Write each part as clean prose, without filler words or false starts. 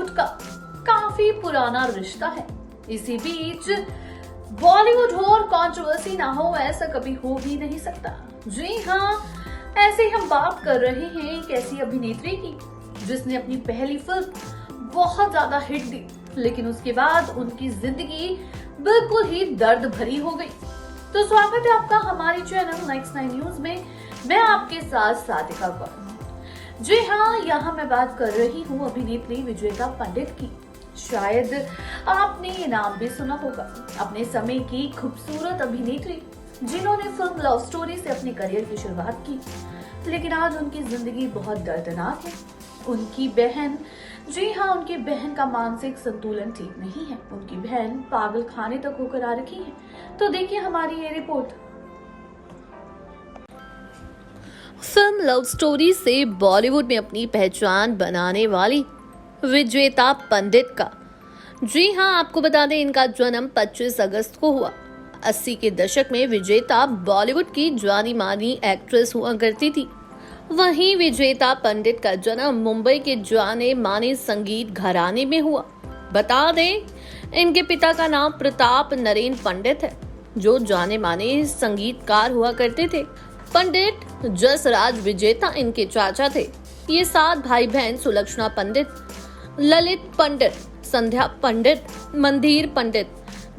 बॉलीवुड का काफी पुराना रिश्ता है। इसी बीच बॉलीवुड हो और कंट्रोवर्सी ना हो, ऐसा कभी हो ही नहीं सकता। जी हाँ, ऐसे ही हम बात कर रहे हैं एक ऐसी अभिनेत्री की जिसने अपनी पहली फिल्म बहुत ज्यादा हिट दी, लेकिन उसके बाद उनकी जिंदगी बिल्कुल ही दर्द भरी हो गई। तो स्वागत है आपका हमारे चैनल नेक्स्ट 9 न्यूज में। मैं आपके साथ साधिका कौर। जी हाँ, यहाँ मैं बात कर रही हूँ अभिनेत्री विजेता पंडित की। शायद आपने ये नाम भी सुना होगा। अपने समय की खूबसूरत अभिनेत्री जिन्होंने फिल्म लव स्टोरी से अपने करियर की शुरुआत की, लेकिन आज उनकी जिंदगी बहुत दर्दनाक है। उनकी बहन, जी हाँ, उनकी बहन का मानसिक संतुलन ठीक नहीं है। उनकी बहन पागल खाने तक होकर आ रखी है। तो देखिए हमारी ये रिपोर्ट। फिल्म लव स्टोरी से बॉलीवुड में अपनी पहचान बनाने वाली विजेता पंडित का, जी हाँ, आपको बता दें इनका जन्म 25 अगस्त को हुआ। 80 के दशक में विजेता बॉलीवुड की जानी मानी एक्ट्रेस हुआ करती थी। वहीं विजेता पंडित का जन्म मुंबई के जाने माने संगीत घराने में हुआ। बता दें इनके पिता का नाम प्रताप नरेन पंडित है, जो जाने माने संगीतकार हुआ करते थे। पंडित जसराज विजेता इनके चाचा थे। ये 7 भाई बहन सुलक्षणा पंडित, ललित पंडित, संध्या पंडित, मंदिर पंडित,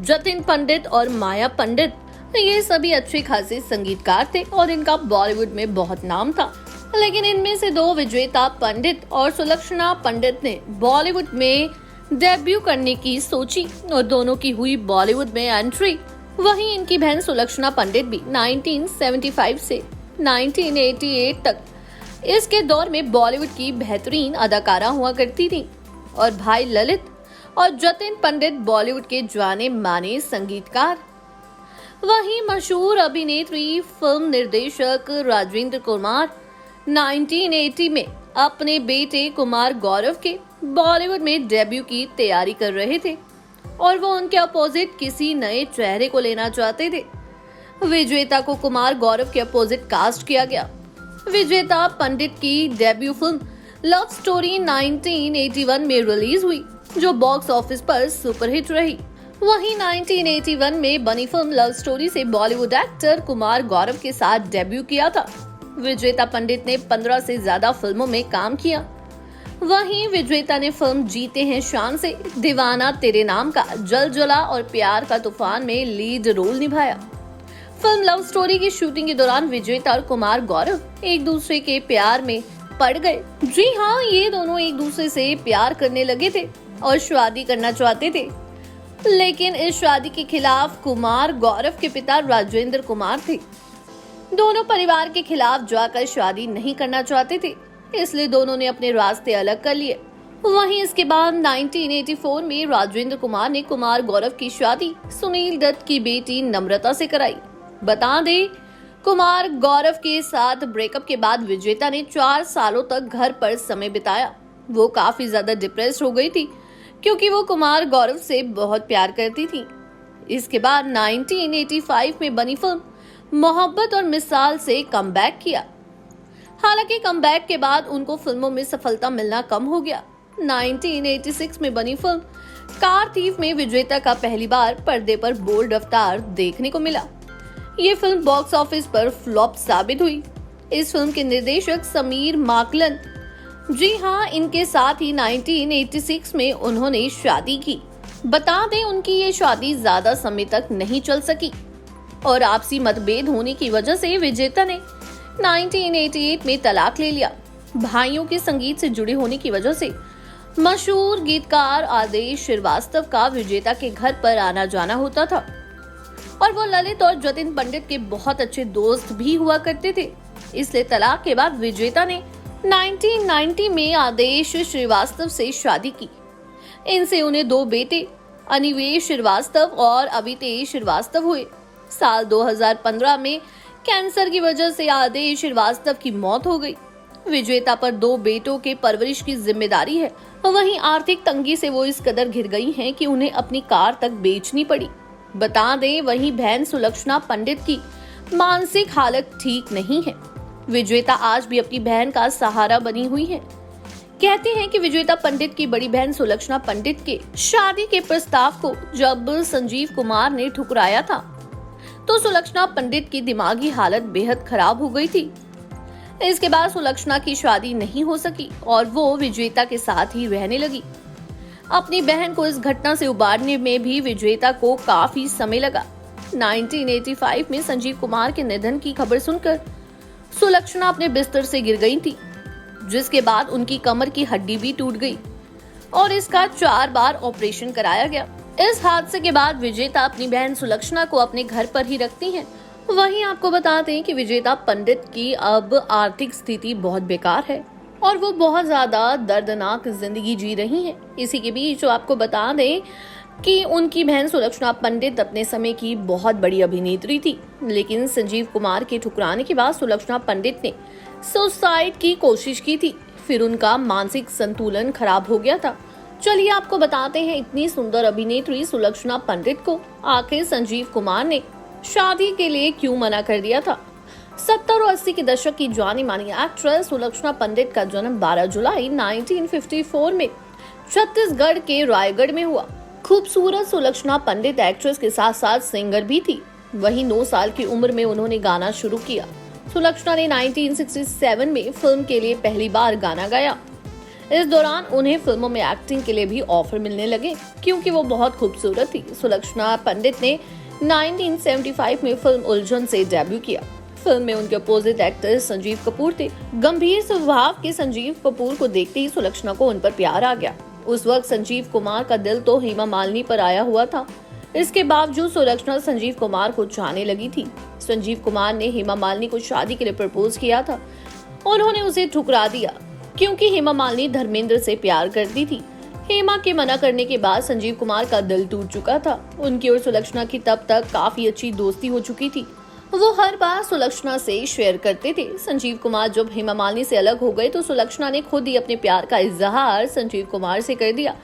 जतिन पंडित और माया पंडित, ये सभी अच्छे खासे संगीतकार थे और इनका बॉलीवुड में बहुत नाम था। लेकिन इनमें से 2 विजेता पंडित और सुलक्षणा पंडित ने बॉलीवुड में डेब्यू करने की सोची और दोनों की हुई बॉलीवुड में एंट्री। वहीं इनकी बहन सुलक्षणा पंडित भी 1975 से 1988 तक इसके दौर में बॉलीवुड की बेहतरीन अदाकारा हुआ करती थी और भाई ललित और जतिन पंडित बॉलीवुड के जाने माने संगीतकार। वहीं मशहूर अभिनेत्री फिल्म निर्देशक राजेंद्र कुमार 1980 में अपने बेटे कुमार गौरव के बॉलीवुड में डेब्यू की तैयारी कर रहे थे और वो उनके अपोजिट किसी नए चेहरे को लेना चाहते थे। विजेता को कुमार गौरव के अपोजिट कास्ट किया गया। विजेता पंडित की डेब्यू फिल्म लव स्टोरी 1981 में रिलीज हुई, जो बॉक्स ऑफिस पर सुपरहिट रही। वहीं 1981 में बनी फिल्म लव स्टोरी से बॉलीवुड एक्टर कुमार गौरव के साथ डेब्यू किया था। विजेता पंडित ने 15 से ज्यादा फिल्मों में काम किया। वहीं विजेता ने फिल्म जीते हैं शान से, दीवाना तेरे नाम का, जल जला और प्यार का तूफान में लीड रोल निभाया। फिल्म लव स्टोरी की शूटिंग के दौरान विजेता और कुमार गौरव एक दूसरे के प्यार में पड़ गए। जी हाँ, ये दोनों एक दूसरे से प्यार करने लगे थे और शादी करना चाहते थे, लेकिन इस शादी के खिलाफ कुमार गौरव के पिता राजेंद्र कुमार थे। दोनों परिवार के खिलाफ जाकर शादी नहीं करना चाहते थे, इसलिए दोनों ने अपने रास्ते अलग कर लिए। वहीं इसके बाद 1984 में राजेंद्र कुमार ने कुमार गौरव की शादी सुनील दत्त की बेटी नम्रता से कराई। बता दें कुमार गौरव के साथ ब्रेकअप के बाद विजेता ने 4 सालों तक घर पर समय बिताया। वो काफी ज्यादा डिप्रेस हो गई थी क्योंकि वो कुमार गौरव से बहुत प्यार करती थी। इसके बाद 1985 में बनी फिल्म मोहब्बत और मिसाल से कमबैक किया। हालांकि कमबैक के बाद उनको फिल्मों में सफलता मिलना कम हो गया। 1986 में बनी फिल्म कार थीफ में विजेता का पहली बार पर्दे पर बोल्ड अवतार देखने को मिला। ये फिल्म बॉक्स ऑफिस पर फ्लॉप साबित हुई। इस फिल्म के निर्देशक समीर माकलन, जी हाँ, इनके साथ ही 1986 में उन्होंने शादी की। बता दें उनकी ये शादी ज्यादा समय तक नहीं चल सकी और आपसी मतभेद होने की वजह से विजेता ने 1988 में तलाक ले लिया। भाइयों के संगीत से जुड़े होने की वजह से मशहूर गीतकार आदेश श्रीवास्तव का विजेता के घर पर आना जाना होता था और वो ललित और जतिन पंडित के बहुत अच्छे दोस्त भी हुआ करते थे। इसलिए तलाक के बाद विजेता ने 1990 में आदेश श्रीवास्तव से शादी की। इनसे उन्हें 2 बेटे अनिवेश श्रीवास्तव और अभितेश श्रीवास्तव हुए। साल 2015 में कैंसर की वजह से आदेश श्रीवास्तव की मौत हो गई। विजेता पर 2 बेटों के परवरिश की जिम्मेदारी है। वहीं आर्थिक तंगी से वो इस कदर घिर गई हैं कि उन्हें अपनी कार तक बेचनी पड़ी। बता दें वहीं बहन सुलक्षणा पंडित की मानसिक हालत ठीक नहीं है। विजेता आज भी अपनी बहन का सहारा बनी हुई है। कहते हैं कि विजेता पंडित की बड़ी बहन सुलक्षणा पंडित के शादी के प्रस्ताव को जब संजीव कुमार ने ठुकराया था तो सुलक्षणा पंडित की दिमागी हालत बेहद खराब हो गई थी। इसके बाद सुलक्षणा की शादी नहीं हो सकी और वो विजेता के साथ ही रहने लगी। अपनी बहन को इस घटना से उबारने में भी विजेता को काफी समय लगा। 1985 में संजीव कुमार के निधन की खबर सुनकर सुलक्षणा अपने बिस्तर से गिर गई थी, जिसके बाद उनकी कमर की हड्डी भी टूट गई और इसका 4 बार ऑपरेशन कराया गया। इस हादसे के बाद विजेता अपनी बहन सुलक्षणा को अपने घर पर ही रखती हैं। वहीं आपको बता दें कि विजेता पंडित की अब आर्थिक स्थिति बहुत बेकार है और वो बहुत ज्यादा दर्दनाक जिंदगी जी रही हैं। इसी के बीच आपको बता दें कि उनकी बहन सुलक्षणा पंडित अपने समय की बहुत बड़ी अभिनेत्री थी, लेकिन संजीव कुमार के ठुकराने के बाद सुलक्षणा पंडित ने सुसाइड की कोशिश की थी। फिर उनका मानसिक संतुलन खराब हो गया था। चलिए आपको बताते हैं इतनी सुंदर अभिनेत्री सुलक्षणा पंडित को आखिर संजीव कुमार ने शादी के लिए क्यों मना कर दिया था। 70 और 80 के दशक की जानी मानी एक्ट्रेस सुलक्षणा पंडित का जन्म 12 जुलाई 1954 में छत्तीसगढ़ के रायगढ़ में हुआ। खूबसूरत सुलक्षणा पंडित एक्ट्रेस के साथ साथ सिंगर भी थी। वहीं 9 साल की उम्र में उन्होंने गाना शुरू किया। सुलक्षणा ने 1967 में फिल्म के लिए पहली बार गाना गाया। इस दौरान उन्हें फिल्मों में एक्टिंग के लिए भी ऑफर मिलने लगे क्योंकि वो बहुत खूबसूरत थी। सुलक्षणा पंडित ने 1975 में फिल्म उलझन से डेब्यू किया। फिल्म में उनके अपोजिट एक्टर संजीव कपूर थे। गंभीर स्वभाव के संजीव कपूर को देखते ही सुलक्षणा को उन पर प्यार आ गया। उस वक्त संजीव कुमार का दिल तो हेमा मालिनी पर आया हुआ था। इसके बावजूद सुलक्षणा संजीव कुमार को चाहने लगी थी। संजीव कुमार ने हेमा मालिनी को शादी के लिए प्रपोज किया था। उन्होंने उसे ठुकरा दिया क्योंकि हेमा मालिनी धर्मेंद्र से प्यार करती थी। हेमा के मना करने के बाद संजीव कुमार का दिल टूट चुका था। उनकी और सुलक्षणा की तब तक काफी अच्छी दोस्ती हो चुकी थी। वो हर बार सुलक्षणा से शेयर करते थे। संजीव कुमार जब हेमा मालिनी से अलग हो गए तो सुलक्षणा ने खुद ही अपने प्यार का इजहार संजीव कुमार से कर दिया,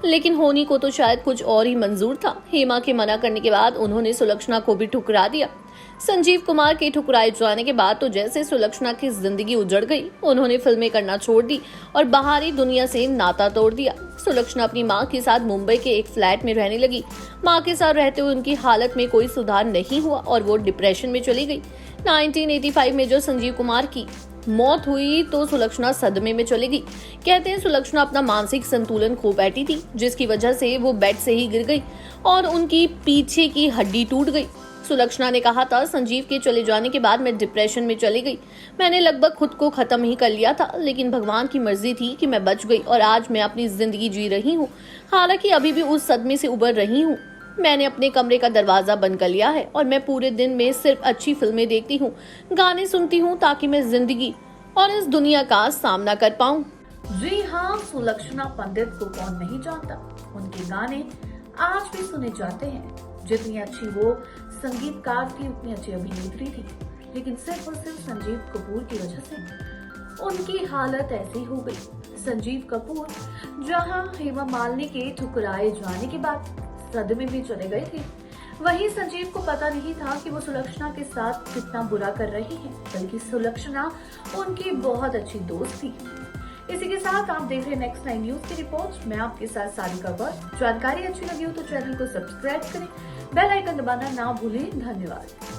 लेकिन होनी को तो शायद कुछ और ही मंजूर था। हेमा के मना करने के बाद उन्होंने सुलक्षणा को भी ठुकरा दिया। संजीव कुमार के ठुकराए जाने के बाद तो जैसे सुलक्षणा की जिंदगी उजड़ गई। उन्होंने फिल्में करना छोड़ दी और बाहरी दुनिया से नाता तोड़ दिया। सुलक्षणा अपनी मां के साथ मुंबई के एक फ्लैट में रहने लगी। मां के साथ रहते हुए उनकी हालत में कोई सुधार नहीं हुआ और वो डिप्रेशन में चली गई। 1985 में जो संजीव कुमार की मौत हुई तो सुलक्षणा सदमे में चली गई। कहते हैं सुलक्षणा अपना मानसिक संतुलन खो बैठी थी, जिसकी वजह से वो बेड से ही गिर गई और उनकी पीछे की हड्डी टूट गई। सुलक्षणा ने कहा था, संजीव के चले जाने के बाद मैं डिप्रेशन में चली गई। मैंने लगभग खुद को खत्म ही कर लिया था, लेकिन भगवान की मर्जी थी कि मैं बच गई और आज मैं अपनी जिंदगी जी रही हूँ। हालांकि अभी भी उस सदमे से उबर रही हूँ। मैंने अपने कमरे का दरवाजा बंद कर लिया है और मैं पूरे दिन में सिर्फ अच्छी फिल्में देखती हूँ, गाने सुनती हूँ ताकि मैं जिंदगी और इस दुनिया का सामना कर पाऊँ। जी हाँ, सुलक्षणा पंडित को कौन नहीं जानता। उनके गाने आज भी सुने जाते हैं। जितनी अच्छी वो संगीतकार थी उतनी अच्छी अभिनेत्री थी, लेकिन सिर्फ और सिर्फ संजीव कपूर की वजह से उनकी हालत ऐसी हो गई। संजीव कपूर जहां हेमा मालिनी के ठुकराए जाने के बाद सदमे में चले गए थे, वहीं संजीव को पता नहीं था कि वो सुलक्षणा के साथ कितना बुरा कर रही है, बल्कि सुलक्षणा उनकी बहुत अच्छी दोस्त थी। इसी के साथ आप देख रहे हैं नेक्स्ट 9 न्यूज की रिपोर्ट। मैं आपके साथ सारिका गौर। जानकारी अच्छी लगी हो तो चैनल को सब्सक्राइब करें, बेल आइकन दबाना ना भूलें। धन्यवाद।